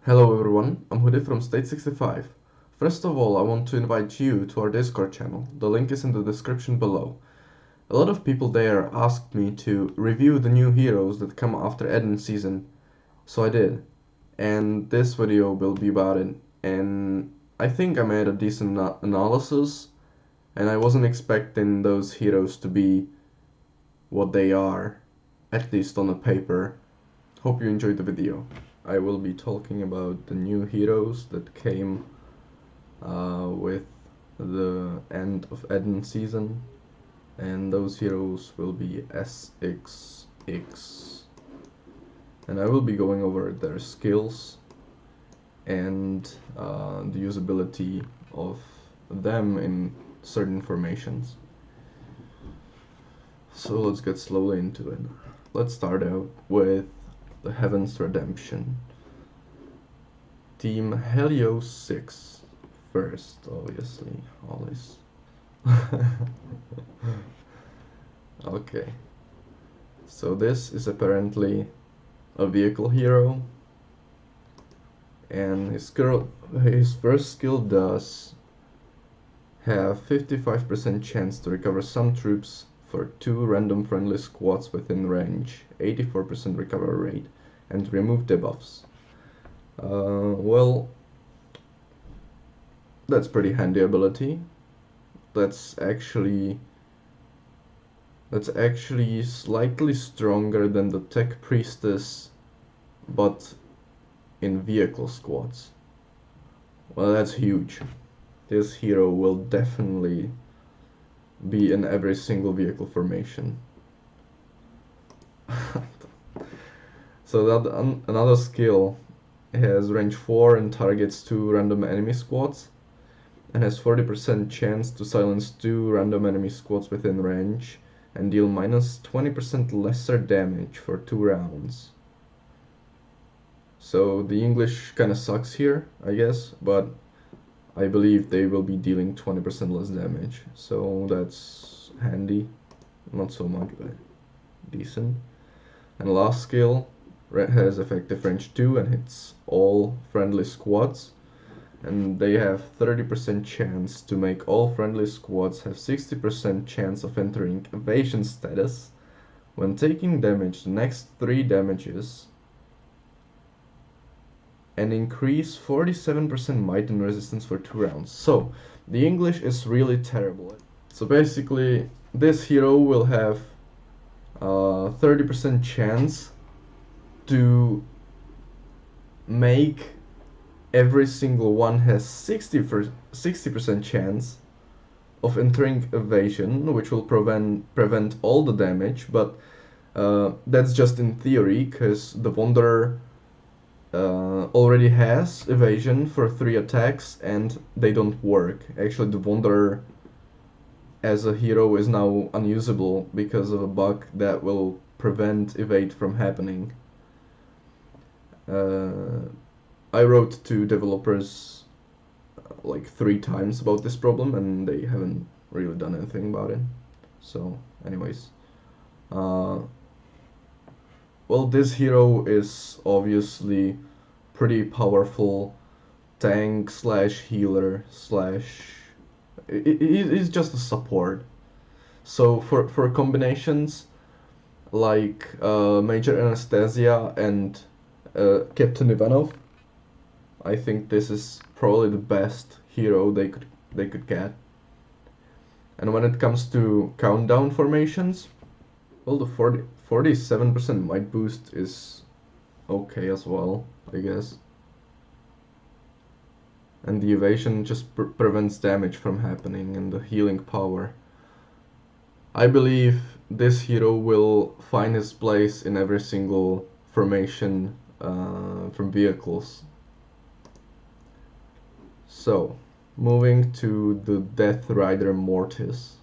Hello everyone, I'm Hoodie from State 65. First of all, I want to invite you to our Discord channel. The link is in the description below. A lot of people there asked me to review the new heroes that come after Eden season, so I did. And this video will be about it. And I think I made a decent analysis, and I wasn't expecting those heroes to be what they are, at least on the paper. Hope you enjoyed the video. I will be talking about the new heroes that came with the end of Eden season, and those heroes will be SXX, and I will be going over their skills and the usability of them in certain formations. So let's get slowly into it. Let's start out with the Heaven's Redemption. Team Helios 6 first, obviously, always. Okay, so this is apparently a vehicle hero, and his first skill does have 55% chance to recover some troops for 2 random friendly squads within range, 84% recovery rate, and remove debuffs. Well, that's pretty handy ability. That's actually slightly stronger than the Tech Priestess, but in vehicle squads. Well, that's huge. This hero will definitely be in every single vehicle formation. So that another skill has range 4 and targets 2 random enemy squads, and has 40% chance to silence 2 random enemy squads within range and deal minus 20% lesser damage for 2 rounds. So the English kinda sucks here, I guess, but I believe they will be dealing 20% less damage, so that's handy. Not so much, but decent. And last skill has effective range 2 and hits all friendly squads, and they have 30% chance to make all friendly squads have 60% chance of entering evasion status when taking damage the next 3 damages, and increase 47% might and resistance for 2 rounds. So the English is really terrible. So basically this hero will have 30% chance to make every single one has 60% chance of entering evasion, which will prevent all the damage, but that's just in theory, because the Wanderer already has evasion for 3 attacks and they don't work. Actually, the Wanderer as a hero is now unusable because of a bug that will prevent evade from happening. I wrote to developers like 3 times about this problem, and they haven't really done anything about it. So anyways, well, this hero is obviously pretty powerful tank slash healer slash it's just a support. So for combinations like Major Anastasia and Captain Ivanov, I think this is probably the best hero they could get. And when it comes to countdown formations, well, the 47% might boost is okay as well, I guess. And the evasion just prevents damage from happening, and the healing power. I believe this hero will find his place in every single formation from vehicles. So, moving to the Death Rider Mortis.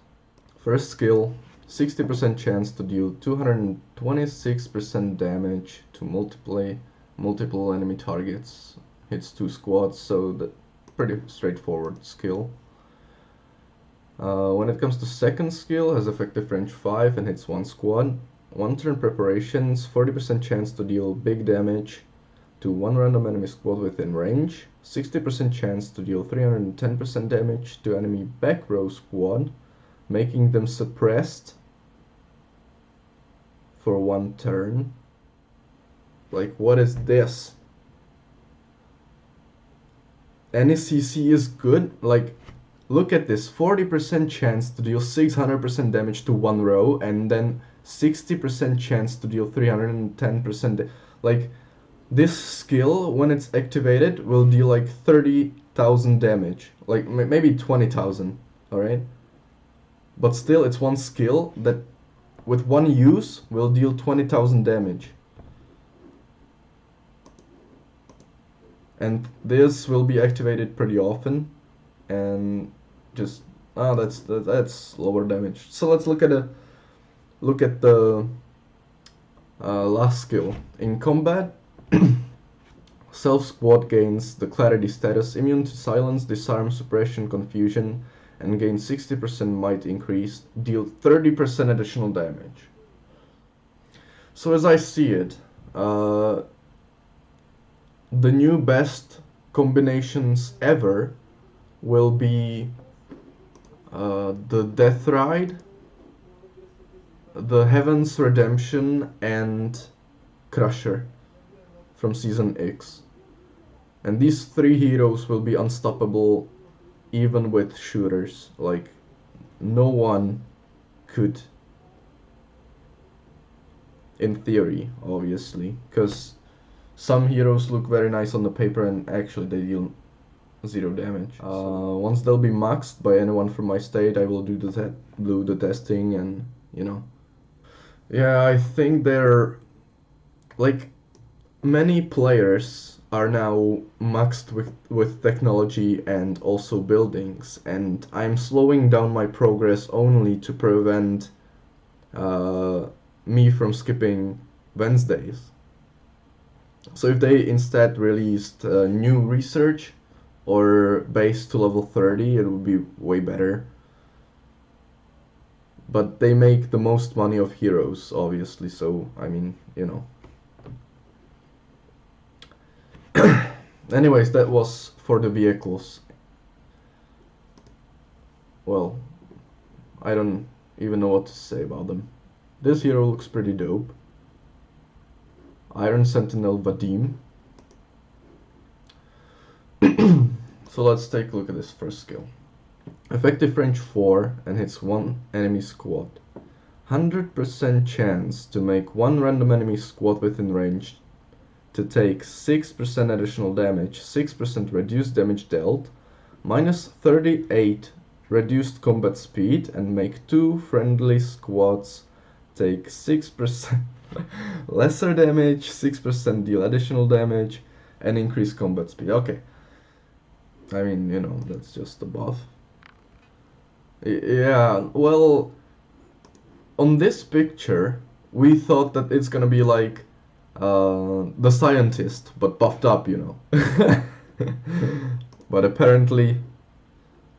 First skill, 60% chance to deal 226% damage to multiple enemy targets. Hits 2 squads, so that's pretty straightforward skill. When it comes to second skill, has effective range 5 and hits 1 squad. 1 turn preparations, 40% chance to deal big damage to one random enemy squad within range, 60% chance to deal 310% damage to enemy back row squad, making them suppressed for 1 turn. Like, what is this? Any CC is good. Like, look at this, 40% chance to deal 600% damage to 1 row, and then 60% chance to deal 310%. Like, this skill, when it's activated, will deal like 30,000 damage. Like, maybe 20,000, alright? But still, it's one skill that, with one use, will deal 20,000 damage. And this will be activated pretty often, and just that's lower damage. So let's look at the last skill in combat. Self squad gains the clarity status, immune to silence, disarm, suppression, confusion, and gain 60% might increase, deal 30% additional damage. So as I see it, the new best combinations ever will be the Death Ride, the Heaven's Redemption, and Crusher from Season X. And these 3 heroes will be unstoppable even with shooters. Like, no one could, in theory, obviously, because some heroes look very nice on the paper and actually they deal 0 damage. Once they'll be maxed by anyone from my state, I will do the testing, and you know. Yeah, I think they're like, many players are now maxed with technology and also buildings, and I'm slowing down my progress only to prevent me from skipping Wednesdays. So if they instead released new research or base to level 30, it would be way better. But they make the most money of heroes, obviously, so, I mean, you know. Anyways, that was for the vehicles. Well, I don't even know what to say about them. This hero looks pretty dope. Iron Sentinel Vadim. So let's take a look at this first skill. Effective range 4 and hits 1 enemy squad. 100% chance to make 1 random enemy squad within range to take 6% additional damage, 6% reduced damage dealt, minus 38 reduced combat speed, and make 2 friendly squads take 6% lesser damage, 6% deal additional damage, and increase combat speed. Okay. I mean, you know, that's just a buff. Yeah, well, on this picture, we thought that it's gonna be like the scientist, but buffed up, you know. But apparently,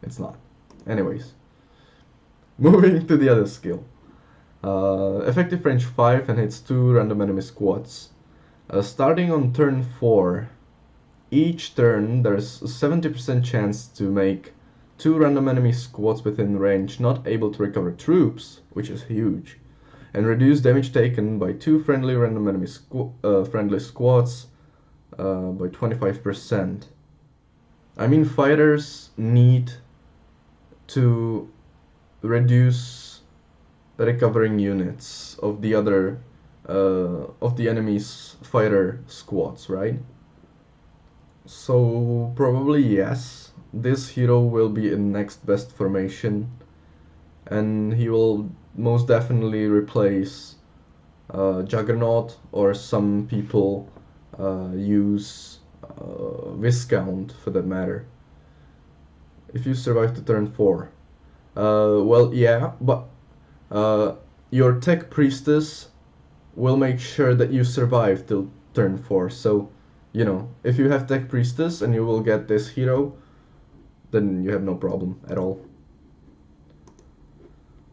it's not. Anyways, moving to the other skill. Effective range 5 and hits 2 random enemy squads. Starting on turn 4, each turn there's a 70% chance to make 2 random enemy squads within range not able to recover troops, which is huge, and reduce damage taken by 2 friendly random enemy friendly squads by 25%. I mean, fighters need to reduce the recovering units of the other of the enemy's fighter squads, right? So probably yes, this hero will be in next best formation, and he will most definitely replace Juggernaut, or some people use Viscount for that matter. If you survive to turn 4. Well, yeah, but your Tech Priestess will make sure that you survive till turn 4. So, you know, if you have Tech Priestess and you will get this hero, then you have no problem at all.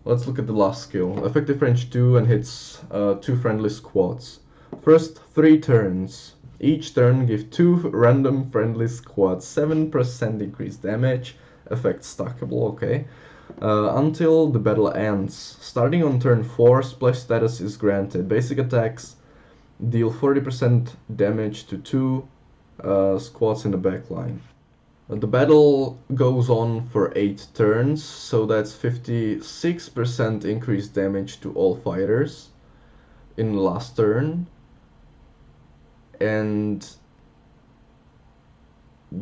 Let's look at the last skill. Effective range 2 and hits 2 friendly squads. First 3 turns, Each turn give 2 random friendly squads 7% increased damage. Effect stackable, okay. Until the battle ends. Starting on turn 4, splash status is granted. Basic attacks deal 40% damage to 2 squads in the back line. The battle goes on for 8 turns, so that's 56% increased damage to all fighters in the last turn, and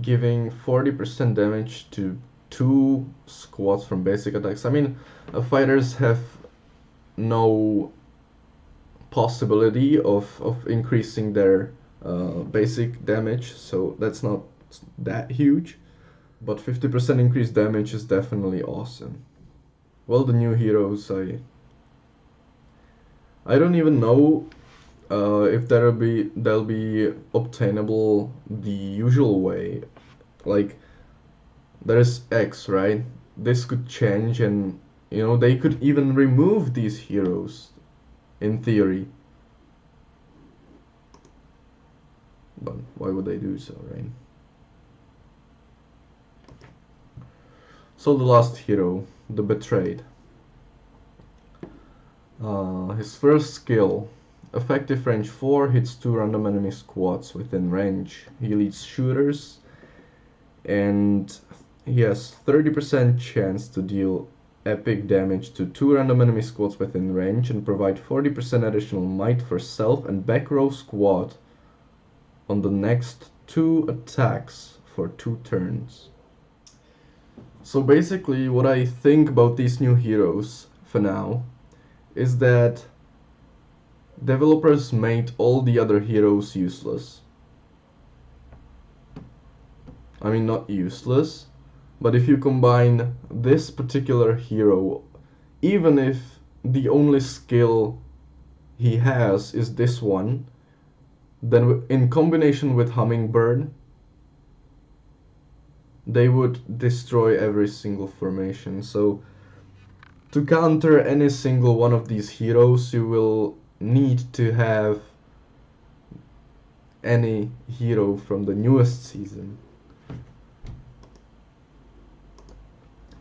giving 40% damage to 2 squads from basic attacks. I mean, fighters have no possibility of increasing their basic damage, so that's not that huge. But 50% increased damage is definitely awesome. Well, the new heroes, I don't even know if they'll be obtainable the usual way. Like, there's X, right? This could change, and they could even remove these heroes in theory. But why would they do so, right? So the last hero, the Betrayed. His first skill, effective range 4, hits 2 random enemy squads within range. He leads shooters, and he has 30% chance to deal epic damage to 2 random enemy squads within range and provide 40% additional might for self and back row squad on the next 2 attacks for 2 turns. So basically what I think about these new heroes for now is that developers made all the other heroes useless. I mean, not useless, but if you combine this particular hero, even if the only skill he has is this one, then in combination with Hummingbird, they would destroy every single formation. So to counter any single one of these heroes, you will need to have any hero from the newest season.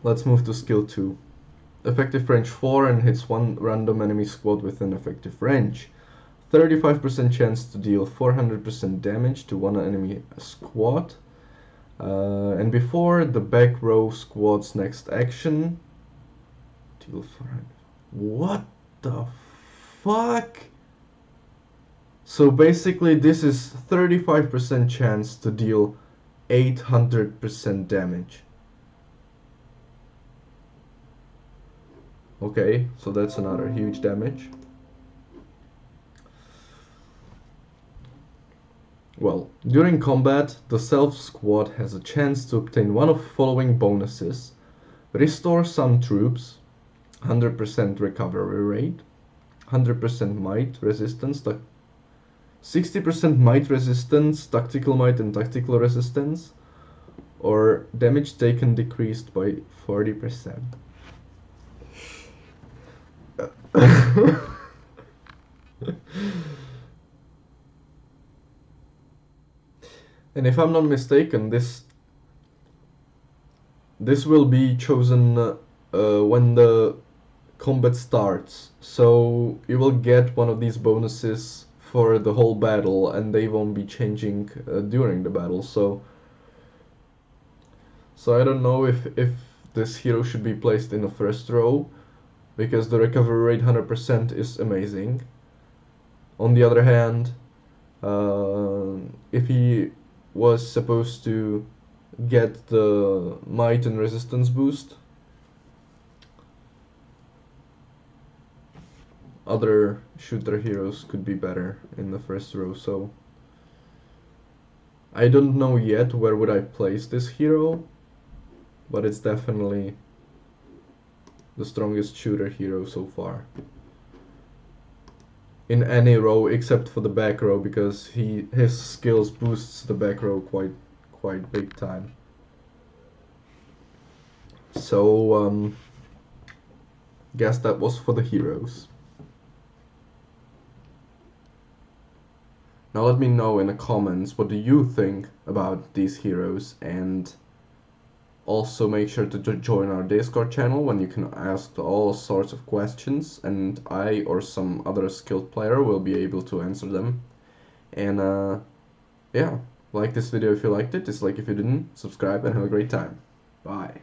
Let's move to skill 2. Effective range 4 and hits 1 random enemy squad within effective range. 35% chance to deal 400% damage to 1 enemy squad. And before the back row squad's next action, deal 400. What the fuck? So basically this is 35% chance to deal 800% damage. Okay, so that's another huge damage. Well, during combat, the self squad has a chance to obtain one of the following bonuses. Restore some troops, 100% recovery rate, 100% might resistance, 60% might resistance, tactical might and tactical resistance, or damage taken decreased by 40%. And if I'm not mistaken, this will be chosen when the combat starts. So you will get one of these bonuses for the whole battle, and they won't be changing during the battle. So I don't know if this hero should be placed in the first row, because the recovery rate 100% is amazing. On the other hand, if he was supposed to get the might and resistance boost, other shooter heroes could be better in the first row. So I don't know yet where would I place this hero, but it's definitely the strongest shooter hero so far in any row except for the back row, because his skills boosts the back row quite big time. So guess that was for the heroes. Now let me know in the comments what do you think about these heroes, and also make sure to join our Discord channel when you can ask all sorts of questions, and I or some other skilled player will be able to answer them. And yeah, like this video if you liked it, dislike if you didn't, subscribe, and have a great time. Bye.